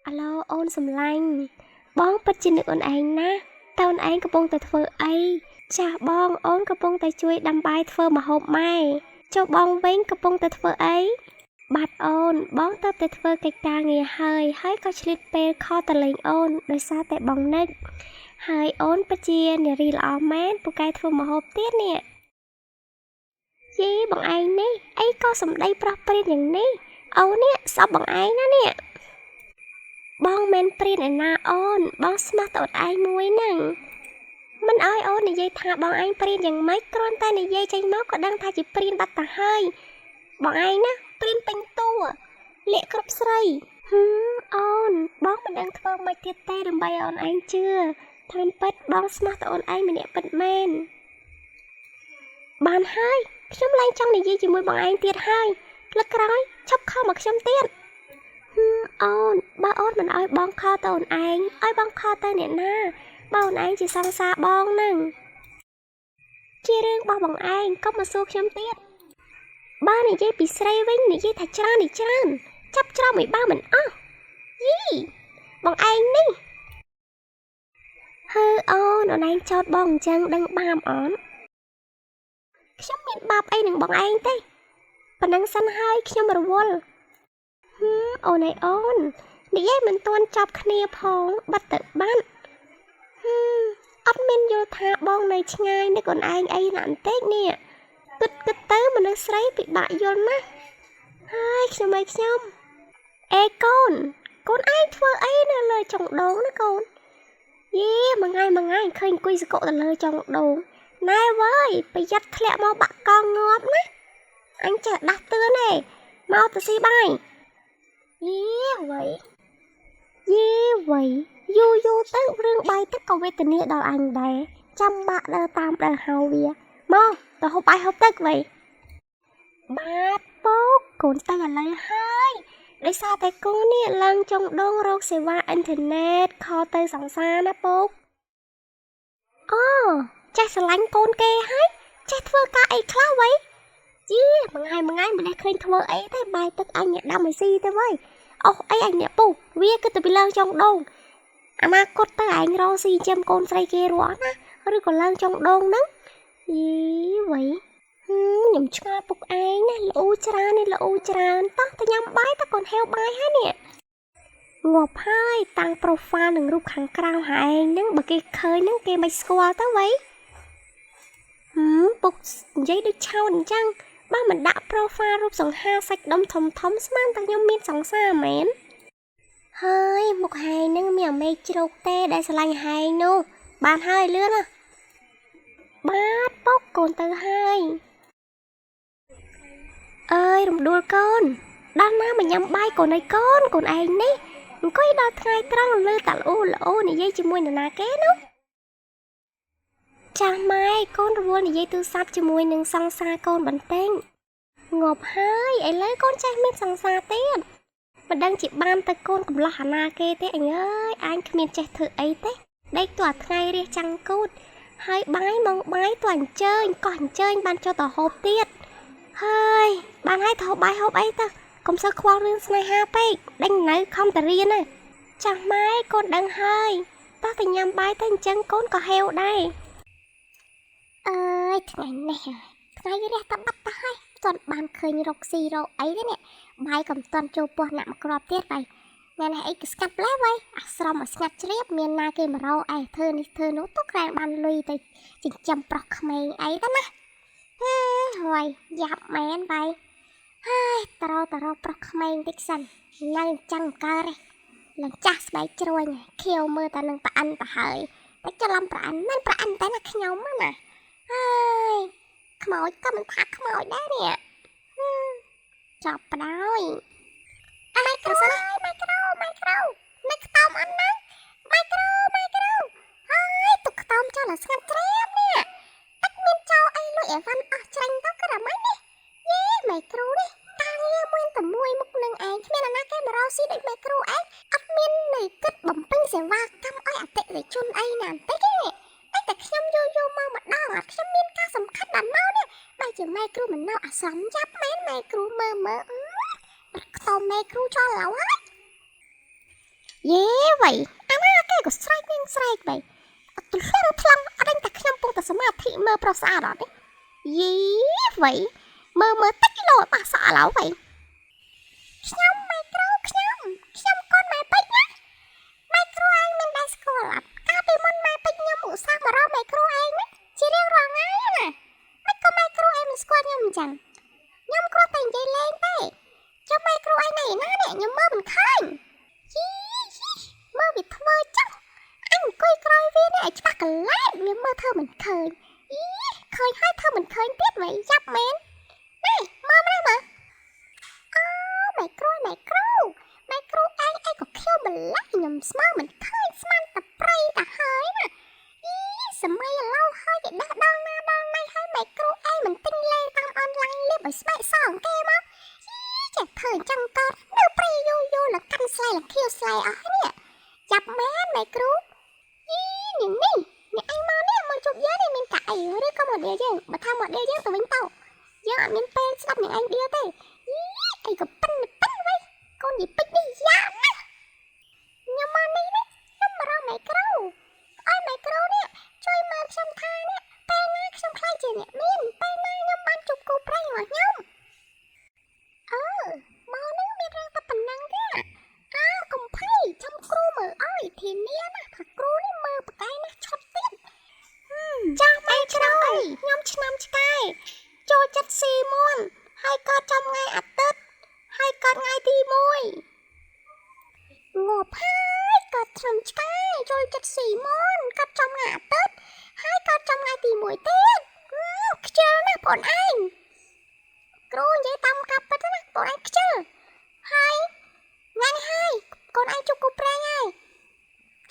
Alo ôn sầm lanh បងពិតជានឹកអូនឯងណាតើអូនឯងកំពុងតែធ្វើអីចាស់បងអូនកំពុងតែជួយដាំបាយធ្វើម្ហូបម៉ែចុះបងវិញកំពុងតែធ្វើអីបាទអូនបងទៅតែធ្វើកិច្ចការងារហើយក៏ឆ្លៀតពេលខលទៅលេងអូនដោយសារតែបងនឹកហើយអូនពិតជានារីល្អមែនពូកែធ្វើម្ហូបទៀតនេះយីបងឯងនេះអីក៏សម្ដីប្រោះព្រាតយ៉ាងនេះអូននេះសពបងឯងណានេះបងមិនព្រានឯណាអូនបងស្មោះតអូនឯងមួយហ្នឹងមិនអើយអូននិយាយថាបងឯងព្រានយ៉ាងម៉េចគ្រាន់តែនិយាយចេញមកក៏ដឹងថាជាព្រានបាត់ទៅហើយបងឯងណាព្រានពេញតួលាក់គ្រប់ស្រីអូនបងមិនដឹងធ្វើម៉េចទៀតទេដើម្បីឲ្យអូនឯងជឿតាមពិតបងស្មោះតអូនឯងម្នាក់ពិតមែនបានហើយខ្ញុំឡើងចង់និយាយជាមួយបងឯងទៀតហើយលើកក្រោយឈប់ខំមកខ្ញុំទៀតអូនបើអូនមិនអោយបងខលទៅអូនឯងឲ្យបងខលទៅអ្នកណាបើអូនឯងជាសង្សារបងនឹងជារឿងរបស់បងឯងកុំមកសួរខ្ញុំទៀតបើនិយាយពីស្រីវិញនិយាយថាច្រើនចាប់ច្រំឲ្យបើមិនអស់យីបងឯងនេះអូនឯងចោតបងអញ្ចឹងដឹងបាបអូនខ្ញុំមានបាបអីនឹងបងឯងទេប៉ុណ្ណឹងសិនហើយខ្ញុំរវល់អូនឯងអូននិយាយមិនទាន់ចប់គ្នាផងបាត់ទៅបាត់អត់មានយល់ថាបងនៅឆ្ងាយនឹកអូនឯងអីណាស់បន្តិចនេះគិតទៅមនុស្សស្រីពិបាកយល់ណាស់ហើយខ្ញុំអេកូនឯងធ្វើអីនៅលើចុងដូងណាកូនយេមួយថ្ងៃឃើញអង្គុយសកុទៅលើចុងដូងណែវើយប្រយ័ត្នធ្លាក់មកបាក់កងងាប់ណាអញចេះដាស់តឿនទេមកទៅស៊ីបាយយេវ៉ៃយូរទៅរឿងបាយទឹកក៏វេទនាដល់អញដែរចាំបាក់ដើរតាមដើរហៅវាមកទៅហូបបាយហូបទឹកវ៉ៃបាទពុកកូនទៅឥឡូវហើយដោយសារតែកូននេះឡើងចុងដងរកសេវាអ៊ីនធឺណិតខលទៅសង្សារណាពុកអូចេះស្រឡាញ់កូនគេហើយចេះធ្វើការអីខ្លះវ៉ៃយេមួយថ្ងៃមិនដែលឃើញធ្វើអីទេបាយទឹកអញអ្នកដាំឲ្យស៊ីទៅវ៉ៃអូអីអញអ្នកពុះវាគិតទៅពីឡើងចុងដងអនាគតទៅឯងរកស៊ីចាំកូនស្រីគេរស់ណាឬក៏ឡើងចុងដងហ្នឹងយីវ៉ៃខ្ញុំឆ្ងល់ពុកឯងណាល្អច្រើនតោះទៅញ៉ាំបាយតើកូនហេវបាយហើយនេះងាប់ហើយតាំង profile នឹងរូបខាងក្រៅហើយឯងហ្នឹងបើគេឃើញហ្នឹងគេមិនស្គាល់ទៅវ៉ៃពុកនិយាយដូចឆោតអញ្ចឹងបើមិនដាក់ profile រូបសង្ហាសាច់ដុំធំស្មានតែខ្ញុំមានសង្សារមែនហើយមុខហែងហ្នឹងមានអាមេឃជ្រោកទេដែលស្រឡាញ់ហែងនោះបានហើយលឿនណាបាទពុកកូនទៅហើយអើយរំដួលកូនដល់ណាមកញ៉ាំបាយកូនឯងនេះអង្គុយដល់ថ្ងៃត្រង់លើតាល្អនិយាយជាមួយនរណាគេនោះចាស់ម៉ែកូនរវល់និយាយទូរស័ព្ទជាមួយនឹងសង្សារកូនបន្តិចងាប់ហើយឥឡូវកូនចេះមានសង្សារទៀតមិនដឹងជាបានទៅកូនកំឡោះអាណាគេទេអញអើយអញគ្មានចេះធ្វើអីទេដេកទៅអាថ្ងៃរះចាំងគូតហើយបាយម៉ងបាយទៅអញ្ជើញបានចុះទៅហូបទៀតហើយបានហើយទៅហូបបាយហូបអីទៅកុំសូវខ្វល់រឿងស្នេហាពេកដេញនៅខំតែរៀនណាចាស់ម៉ែកូនដឹងហើយតោះទៅញ៉ាំបាយទៅអញ្ចឹងកូនក៏ហេវដែរអើយថ្ងៃនេះថ្ងៃរះតែបាត់ទៅហើយទាន់បានឃើញរកស៊ីរកអីទេនេះបាយក៏មិនទាន់ចូលពោះអ្នកមកគ្រាប់ទៀតហើយអ្នកនេះអីក៏ស្កាត់ផ្លែវ៉ៃអាស្រមឲ្យស្ងាត់ជ្រាបមានណាគេមករកឯធ្វើនេះធ្វើនោះទៅក្រែងបានលុយទៅចិញ្ចឹមប្រុសក្មេងអីទៅណាហើយយ៉ាប់មែនវ៉ៃហើយតរប្រុសក្មេងតិចសិននៅចាំងកើទេឡើងចាស់ស្បែកជ្រួញខៀវមើលតែនឹងប្រអិនទៅហើយតែច្រឡំប្រអិនមិនប្រអិនតែណាខ្ញុំណាហើយខ្មោចក៏មិនថាខ្មោចដែរនេះចប់បដ ாய் អីក្រសិនម៉ៃក្រូនៅខ្តំអត់ណាម៉ៃក្រូហើយទុកខ្តំចោលស្ងាត់ជ្រាបនេះអត់មានចោលអីលុយអីវ៉ាន់អស់ច្រាញ់ទៅក៏រ៉ាម៉េចនេះយេម៉ៃក្រូនេះតាងារមួយតែមួយមុខនឹងឯងគ្មានអាណាគេមករកស៊ីដូចម៉ៃក្រូឯងអត់មាននៃគិតបំពេញសេវាកម្មឲ្យអតិថិជនអីណាបន្តិចទេតែខ្ញុំយូរមកម្ដងអត់ខ្ញុំមានការសំខាន់ដល់មកនេះបែរជាម៉ៃក្រូមិននៅអាស្រមចាប់មែនម៉ៃក្រូមើលខ្ទមម៉ៃគ្រូចោលឡៅហើយ យេវ៉ៃអាណាគេក៏ស្រែកនាងស្រែកវ៉ៃអត់ថ្លឹងថ្លឹងអត់ដឹងតែខ្ញុំពងតែសមាធិមើលប្រុសស្អាតអត់ទេយេវ៉ៃមើលតិចគីឡូបាសអឡោវ៉ៃខ្ញុំម៉ៃក្រូខ្ញុំកូនម៉ែពេជ្រណាម៉ែគ្រូឯងមិនដែលស្គាល់អត់កាលពីមុនម៉ែពេជ្រខ្ញុំឧស្សាហ៍មករកម៉ែគ្រូឯងណាជារៀងរាល់ថ្ងៃណាមិនក៏ម៉ែគ្រូឯងមិនស្គាល់ខ្ញុំអញ្ចឹងខ្ញុំគ្រាន់តែនិយាយលេងទេចុះម៉ែគ្រូឯងនៅណានេះខ្ញុំមើលមិនឃើញយីមើលវាធ្វើចឹងអញអង្គុយក្រោយវានេះឲ្យច្បាស់កលែតវាមើលធ្វើមិនឃើញយីឃើញហើយធ្វើមិនឃើញទៀតវិញយ៉ាប់មែននេះមើលមកមើលអូម៉ែគ្រូឯងអីក៏ខៀវម្ល៉េះខ្ញុំស្មើមិនឃើញស្មានតែព្រៃទៅហើយណាយីសម័យឥឡូវហើយគេដោះដល់ណាដល់ណៃហើយម៉ែគ្រូឯងមិនទិញលេងតាមអនឡាញលេបឲ្យស្បែកសងគេមកចេះធ្វើអញ្ចឹងកើតនៅព្រៃយូរលកាន់ស្លែលខៀវស្លែអស់នេះចាប់មែនម៉ែគ្រូយីនាងនេះអ្នកឯងមកនេះមកជប់យើងនេះមានតែអីឬក៏មកដេលយើងបើថាមកដេលយើងទៅវិញទៅយើងអត់មានពេលស្ដាប់អ្នកឯងដេលទេយីអីក៏ប៉ិនវិញកូននិយាយពេចនេះយ៉ាណាខ្ញុំមកនេះខ្ញុំមករកម៉ែគ្រូឲ្យម៉ែគ្រូនេះជួយមើលខ្ញុំថានេះពេលណាខ្ញុំខ្លាចជាអ្នកមានពេលណាខ្ញុំបានជួបគូប្រេងរបស់ខ្ញុំមកនឹងមានរឿងតែប៉ុណ្ណឹងទេកុំភ័យចាំគ្រូមើលឲ្យធានាណាថាគ្រូនេះមើលបកាយណាស់ឆុតទៀតចាស់ម៉ែច្រោយខ្ញុំឆ្នាំឆ្កែចូលចិត្តស៊ីមួនហើយក៏ចាំថ្ងៃអាទិត្យហើយក៏ថ្ងៃទី1ងាប់ហើយក៏ឆ្នាំឆ្កែចូលចិត្តស៊ីមួនក៏ចាំថ្ងៃអាទិត្យហើយក៏ចាំថ្ងៃទី1ទៀតខ្ជិលណាស់បងឯងគ្រូនិយាយតាមកាប់ពិតណាបងឯងខ្ជិលហើយថ្ងៃនេះហើយកូនឯងជួបគូប្រេងហើយ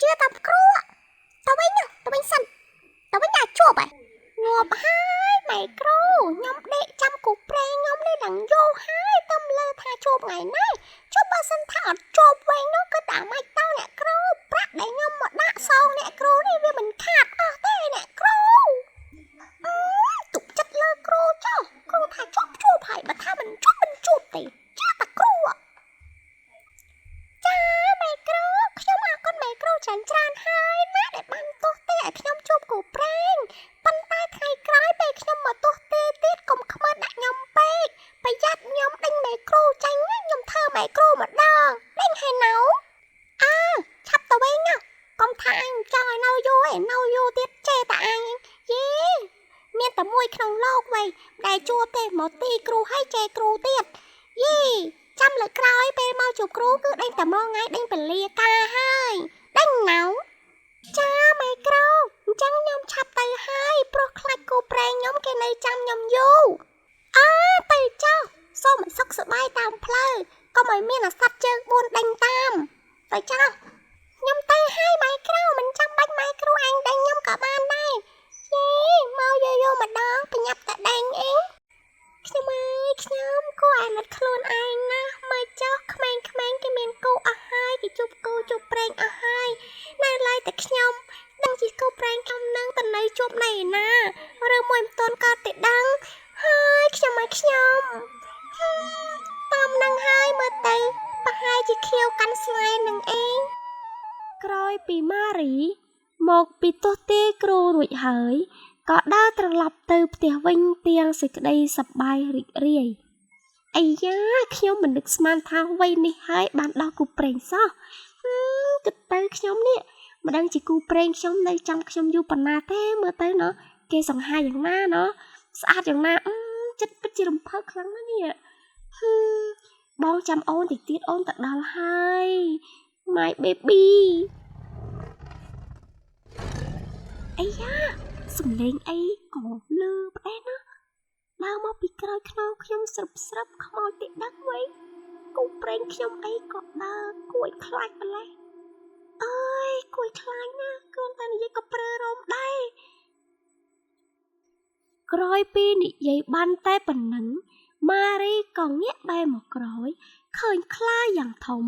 ជឿតាមគ្រូទៅវិញសិនទៅវិញអាចជួបហើយងាប់ហើយម៉ែគ្រូខ្ញុំដេកចាំគូប្រេងខ្ញុំនេះឡើងយូរហើយទៅលើថាជួបថ្ងៃនេះជួបបើសិនថាអត់ជួបវិញនោះគឺតែមិនទៅអ្នកគ្រូប្រាក់ដែលខ្ញុំមកដាក់សងអ្នកគ្រូនេះវាមិនខាតអស់ទេអ្នកគ្រូទុកចិត្តលើគ្រូចុះគ្រូថាជួបហើយបើថាមិនជួបទេចាតាគ្រូចាម៉ែគ្រូខ្ញុំអរគុណម៉ែគ្រូច្រើនហើយណាដែលបានទោសទេឲ្យខ្ញុំជួបគូប្រេងប៉ុន្តែថ្ងៃក្រោយពេលខ្ញុំមកទោសទេទៀតកុំខ្មើដាក់ខ្ញុំពេកប្រយ័ត្នខ្ញុំដេញម៉ែគ្រូចាញ់ខ្ញុំធ្វើម៉ែគ្រូម្ដងដេញហើយណៅឆាប់ទៅវិញកុំថាអញចង់ឲ្យនៅយូរឯនៅយូរទៀតចេះតែអញយេមានតែមួយក្នុងលោកវ៉ៃដែលជួបទេមកទីគ្រូហើយចេះគ្រូទៀតយេចាំលើក្រោយពេលមកជួបគ្រូគឺដេញតែមកថ្ងៃដេញពលាការហើយដេញណៅចាម៉ែគ្រូអញ្ចឹងខ្ញុំឆាប់ទៅហើយព្រោះខ្លាចគូប្រេងខ្ញុំគេនៅចាំខ្ញុំយូរទៅចុះសូមឲ្យសុខសប្បាយតាមផ្លូវកុំឲ្យមានអាសត្វជើង4ដេញតាមទៅចុះខ្ញុំទៅហើយម៉ែគ្រូមិនចាំបាច់ម៉ែគ្រូឯងដេញខ្ញុំក៏បានដែរយេមកយូរម្ដងប្រញាប់តែដេញអីខ្ញុំអើយខ្ញុំគួរអាណិតខ្លួនឯងណាមើលចុះក្មេងៗគេមានគូអស់ហើយគេជប់គូជប់ប្រេងអស់ហើយនៅឡើយតែខ្ញុំដឹងជាគូប្រេងខ្ញុំនឹងទៅនៅជប់ណៃណាឬមួយមិនទាន់ក៏ទៅដឹងហើយខ្ញុំតាមនឹងហើយមើលទៅប្រហែលជាខៀវកាន់ស្លែនឹងអីក្រោយពីម៉ារីមកពីទោះទេគ្រូរួចហើយក៏ដើរត្រឡប់ទៅផ្ទះវិញទាំងសេចក្តីសប្បាយរីករាយអាយ៉ាខ្ញុំមិននឹកស្មានថាវ័យនេះហើយបានដោះគូប្រេងសោះគិតទៅខ្ញុំនេះមិនដឹងជាគូប្រេងខ្ញុំនៅចាំខ្ញុំយូរប៉ុណ្ណាទេមើលទៅណោះគេសង្ហាយ៉ាងណាណោះស្អាតយ៉ាងណាចិត្តពិតជារំភើបខ្លាំងណាស់នេះបងចាំអូនតិចទៀតអូនទៅដល់ហើយ My baby អាយ៉ាសំឡេងអីក៏លឺផ្ដែណាដើរមកពីក្រោយខ្នងខ្ញុំស្រុបខ្មោចតិដឹកវិញគូប្រេងខ្ញុំអីក៏ដើរគួយខ្លាចម្លេះអើយគួយខ្លាចណាគ្រាន់តែនិយាយក៏ព្រើរោមដែរក្រោយពីនិយាយបានតែប៉ុណ្ណឹងម៉ារីក៏ងាកបែរមកក្រោយឃើញខ្លាយ៉ាងធំ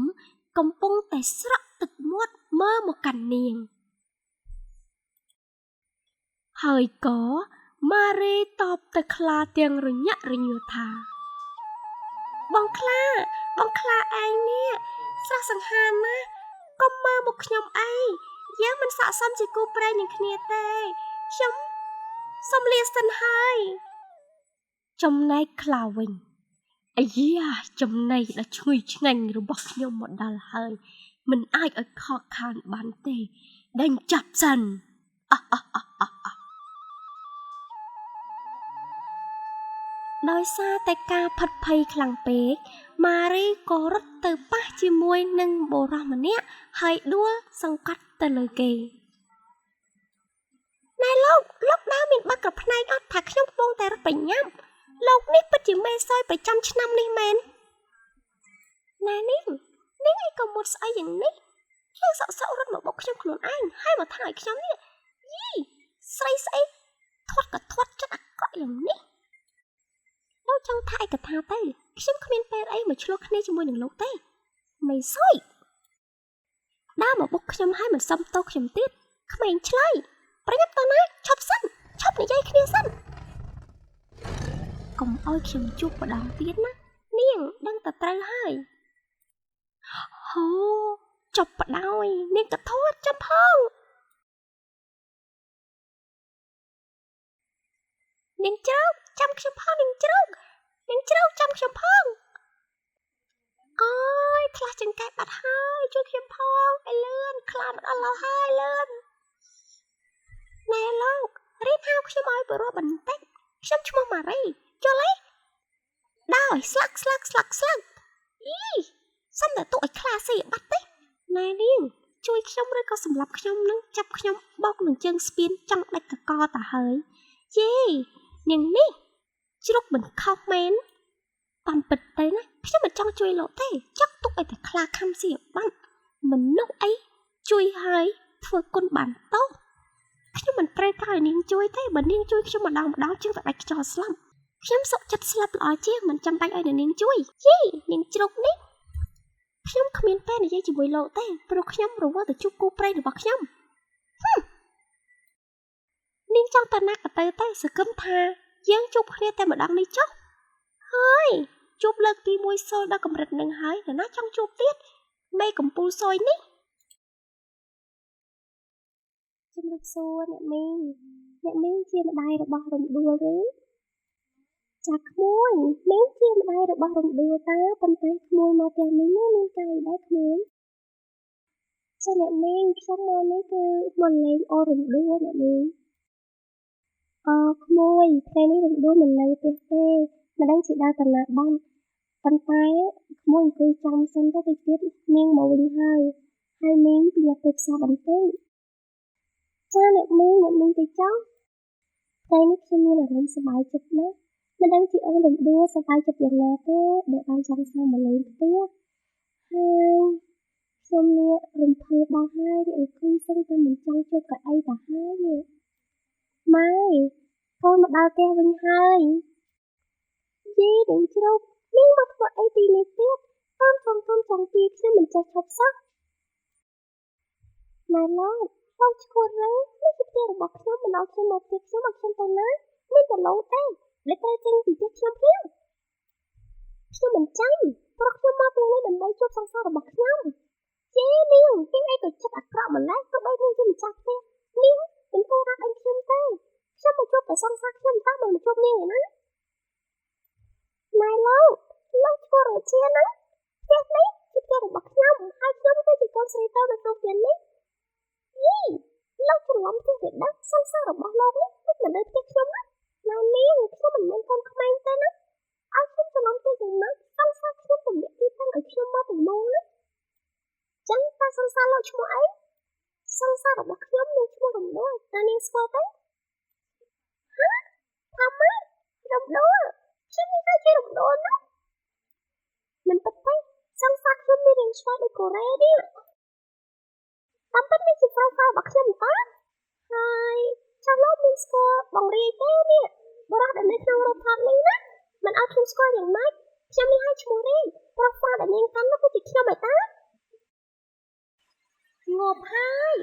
កំពុងតែស្រក់ទឹកមាត់មើលមកកាន់នាងហើយក៏ម៉ារីតបទៅខ្លាទាំងរញាក់រញ័រថាបងខ្លាឯងនេះស្រស់សង្ហាណាស់កុំម ខ្ញុំអីយើងមិនស័ក្តិសមជាគូប្រេងនឹងគ្នាទេខ្ញុំសុំលាសិនហើយចំណែកខ្លះវិញអាយ៉ាចំណីដ៏ឈ្ងុយឆ្ងាញ់របស់ខ្ញុំមកដល់ហើយមិនអាចឲ្យខកខានបានទេដេញចាប់សិនដោយសារតែការផិតភ័យខ្លាំងពេកម៉ារីក៏រត់ទៅប៉ះជាមួយនឹងបុរសម្នាក់ហើយដួលសង្កត់ទៅលើគេណែលោកដើរមានបាត់ក្រផ្នែកអត់ថាខ្ញុំកំពុងតែរត់បញ្ញាប់លោកនេះពិតជាមេសយប្រចាំឆ្នាំនេះមែនណែនាងអីក៏មុតស្អីយ៉ាងនេះខ្ញុំសក់រត់មកបុកខ្ញុំខ្លួនឯងហើយមកថាឲ្យខ្ញុំនេះយីស្រីស្អីធាត់ចិត្តអាក្រក់យ៉ាងនេះលោកចង់ថាឯកថាទៅខ្ញុំគ្មានពេលអីមកឆ្លោះគ្នាជាមួយនឹងលោកទេមេសយដើរមកបុកខ្ញុំហើយមិនសមទោសខ្ញុំទៀតក្មេងឆ្លើយប្រញាប់តើណាឈប់សិនឈប់និយាយគ្នាសិនកុំអោយខ្ញុំជួបម្ដងទៀតណានាងដឹងតែត្រូវហើយហូចប់បដ ாய் នាងក៏ធាត់ចាំផងនាងជ្រោកចាំខ្ញុំផងនាងជ្រោកចាំខ្ញុំផងអូយខ្លះចង្កេះបាត់ហើយជួយខ្ញុំផងឲ្យលឿនខ្លាចអត់ឡើយហើយលឿនណែលោករៀបហៅខ្ញុំឲ្យបរិបបន្តិចខ្ញុំឈ្មោះម៉ារីចុះលេដោយស្លាក់អីសុំតែទុកឲ្យខ្លាស៊ីបាត់ទេណែនាងជួយខ្ញុំឬក៏សម្រាប់ខ្ញុំនឹងចាប់ខ្ញុំបោកនឹងជើងស្ពានចង់ដាច់កកទៅហើយយេនាងនេះជ្រុកមិនខុសមែនតាមពិតទៅណាខ្ញុំមិនចង់ជួយលោកទេចង់ទុកឲ្យតែខ្លាខំស៊ីបាត់មនុស្សអីជួយហើយធ្វើគុណបានតោះខ្ញុំមិនត្រូវការឲ្យនាងជួយទេបើនាងជួយខ្ញុំម្ដងជាងតែដាច់ខ្យល់ស្លាប់ខ្ញុំសុខចិត្តស្លាប់ល្អជាងមិនចាំបាច់ឲ្យនាងជួយយីនាងជ្រុកនេះខ្ញុំគ្មានពេលនិយាយជាមួយលោកទេព្រោះខ្ញុំរវល់ទៅជួបគូប្រេងរបស់ខ្ញុំនាងចង់ទៅណាក៏ទៅសង្ឃឹមថាយើងជួបគ្នាតែម្ដងនេះចុះហើយជួបលើកទី1សូលដល់កម្រិតនឹងហើយនរណាចង់ជួបទៀតមេកំពូលសយនេះជំរាបសួរអ្នកមីងជាម្ដាយរបស់រំដួលឬចាក្មួយមីងជាម្ដាយរបស់រំដួលតើប៉ុន្តែក្មួយមកផ្ទះមីងមានកាយដែរក្មួយចាអ្នកមីងខ្ញុំមកនេះគឺមកលេងអូរំដួលអ្នកមីងក្មួយថ្ងៃនេះរំដួលមិននៅផ្ទះទេមិនដឹងជាដើរទៅណាបានប៉ុន្តែក្មួយអង្គុយចាំសិនទៅតិចទៀតនាងមកវិញហើយមីងពីទៅផ្សារបន្តិចចាអ្នកមីងទៅចុះថ្ងៃនេះខ្ញុំមានអារម្មណ៍សប្បាយចិត្តណាស់មិនដឹងជាអូនរំដួលសប្បាយចិត្តយ៉ាងណាទេដែលបានចង់សាមកលេងផ្ទះហើយខ្ញុំនេះរំភើបដល់ហើយអង្គុយសឹងតែមិនចង់ជួបកៅអីទៅហើយនេះម៉ែកូនមកដល់ផ្ទះវិញហើយយីនឹងជ្រោកនាងមកធ្វើអីទីនេះទៀតកូនចង់ទីខ្ញុំមិនចេះឈប់សោះណែលោកឈួររើនេះជាផ្ទះរបស់ខ្ញុំមិនអោយខ្ញុំមកផ្ទះខ្ញុំឲ្យខ្ញុំទៅណាមានតែលោកទេដែលត្រូវចេញពីផ្ទះខ្ញុំព្រាមខ្ញុំមិនចាញ់ព្រោះខ្ញុំមកទីនេះដើម្បីជួបសង្សាររបស់ខ្ញុំជេនាងអីក៏ចិត្តអាក្រក់ម្ល៉េះទោះបីនាងជាម្ចាស់ផ្ទះនាងមិនគួររកអីខ្ញុំទេខ្ញុំមកជួបតែសង្សារខ្ញុំតាំងមិនមកជួបនាងឯណាណែលោកឈួររើជាណាផ្ទះនេះជាផ្ទះរបស់ខ្ញុំហើយខ្ញុំគឺជាកូនស្រីតូចនៅក្នុងផ្ទះនេះយីលោកច្រឡំផ្ទះទេដឹងសង្សាររបស់លោកនេះមិននៅផ្ទះខ្ញុំណាណែនាងខ្ញុំមិនមែនកូនក្មេងទេណាឲ្យខ្ញុំច្រឡំផ្ទះយ៉ាងម៉េចសង្សារខ្ញុំទម្លាក់ទីតាំងឲ្យខ្ញុំមកទាំងមូលណាចឹងតើសង្សារលោកឈ្មោះអីសង្សាររបស់ខ្ញុំនឹងឈ្មោះរំដួលតើនាងស្គាល់ទេហាថាម៉េចរំដួលខ្ញុំមិនអាចជារំដួលណាមិនពិតទេសង្សារខ្ញុំមានរាងឆ្លាតដូចកូរ៉េនេះតាមពិតនេះជាសង្សាររបស់ខ្ញុំតើហើយចាំលោកមានស្គាល់បងរាយទេនេះបរិះដែលនៅក្នុងរូបថតនេះណាមិនឲ្យខ្ញុំស្គាល់យ៉ាងម៉េចខ្ញុំនេះឲ្យឈ្មោះរាយប្រុសស្អាតដែលនាងកាន់នោះគឺជាខ្ញុំឯតាងប់ហើយ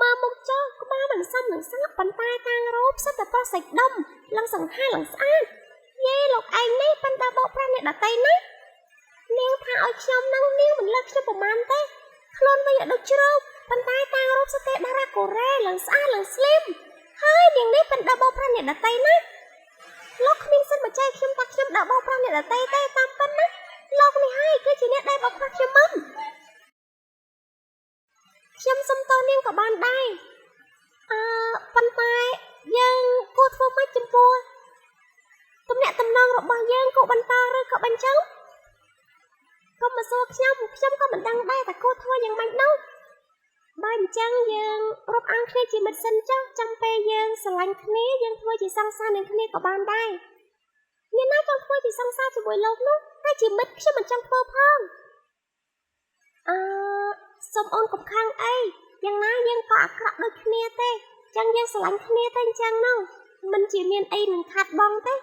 មើលមុខចុះក្បាលមិនសមនឹងស្ងាត់ប៉ុន្តែខាងរោបសិតតែប្រុសសាច់ដុំឡើងសង្ហាឡើងស្អាតយេលោកឯងនេះប៉ុន្តែបោកប្រាស់អ្នកដតីណានាងថាឲ្យខ្ញុំនឹងនាងមិនលើកខ្ញុំប្រមាណទេខ្លួនវិញឲ្យដូចជ្រោក ប៉ុន្តែតាំងរូបសតិតារ៉ាកូរ៉េឡើងស្អាតឡើងស្លីមហើយនាងនេះเป็นដើរបោប្រាស់អ្នកដតីណាលោកគ្មានសិទ្ធិបច្ចេកខ្ញុំថាខ្ញុំដើរបោប្រាស់អ្នកដតីទេតាមពិតណាលោកនេះហើយគឺជាអ្នកដែលបោប្រាស់ខ្ញុំមិនខ្ញុំសុំតនាងក៏បានដែរប៉ុន្តែយើងគួរធ្វើម៉េចចំពោះទំនាក់ទំនងរបស់យើងគួរបន្តឬក៏បញ្ចប់កុំមកសួរខ្ញុំក៏មិនដឹងដែរតែគួរធ្វើយ៉ាងម៉េចនោះបើអញ្ចឹងយើងរាប់អានគ្នាជាមិត្តសិនចុះចាំពេលយើងស្រឡាញ់គ្នាយើងធ្វើជាសង្សារនឹងគ្នាក៏បានដែរអ្នកណាចង់ធ្វើជាសង្សារជាមួយលោកនោះតែជាមិត្តខ្ញុំមិនចង់ធ្វើផងសូមអូនកុំខឹងអីយ៉ាងណាយើងក៏អាក្រក់ដូចគ្នាទេចឹងយើងស្រឡាញ់គ្នាទៅអញ្ចឹងនោះមិនជាមានអីនឹងខាត់បងទេ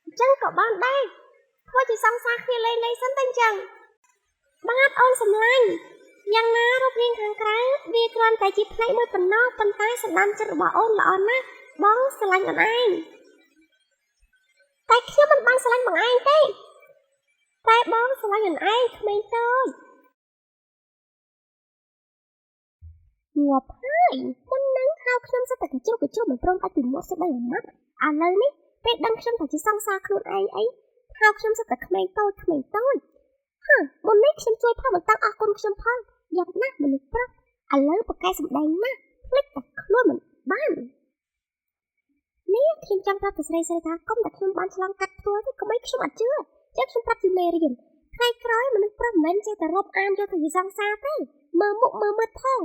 អញ្ចឹងក៏បានដែរធ្វើជាសង្សារគ្នាលេងសិនទៅអញ្ចឹងបាទអូនសម្លាញ់យ៉ាងណារូបរាងខាងក្រៅវាគ្រាន់តែជាផ្នែកមួយប៉ុណ្ណោះប៉ុន្តែសម្ដានចិត្តរបស់អូនល្អណាស់បងស្រឡាញ់អូនឯងតែខ្ញុំមិនបានស្រឡាញ់បងឯងទេតែបងស្រឡាញ់អូនឯងក្មេងតូចងាប់ហើយមុននឹងហៅខ្ញុំសិតតែកជ្រុកមិនព្រមឲ្យពីមាត់ស្ដីអាម៉ាត់ឥឡូវនេះពេលដឹងខ្ញុំថាជាសង្សារខ្លួនឯងអីហៅខ្ញុំសិតតែក្មេងតូចមុននេះខ្ញុំជួយផលមិនតាំងអរគុណខ្ញុំផងយ៉ាប់ណាស់មនុស្សប្រុសឥឡូវប្រកែសម្ដែងណាស់ភ្លេចតែខ្លួនមិនបាននេះខ្ញុំចង់ប្រាប់ទៅស្រីថាកុំតែខ្ញុំបានឆ្លងកាត់ផ្ទាល់ទេកុំឲ្យខ្ញុំអត់ជឿចឹងខ្ញុំប្រាប់ជាមេរៀនថ្ងៃក្រោយមនុស្សប្រុសមិនមែនចេះតែរាប់អានយកទៅជាសង្សារទេមើលមុខមើលមាត់ផង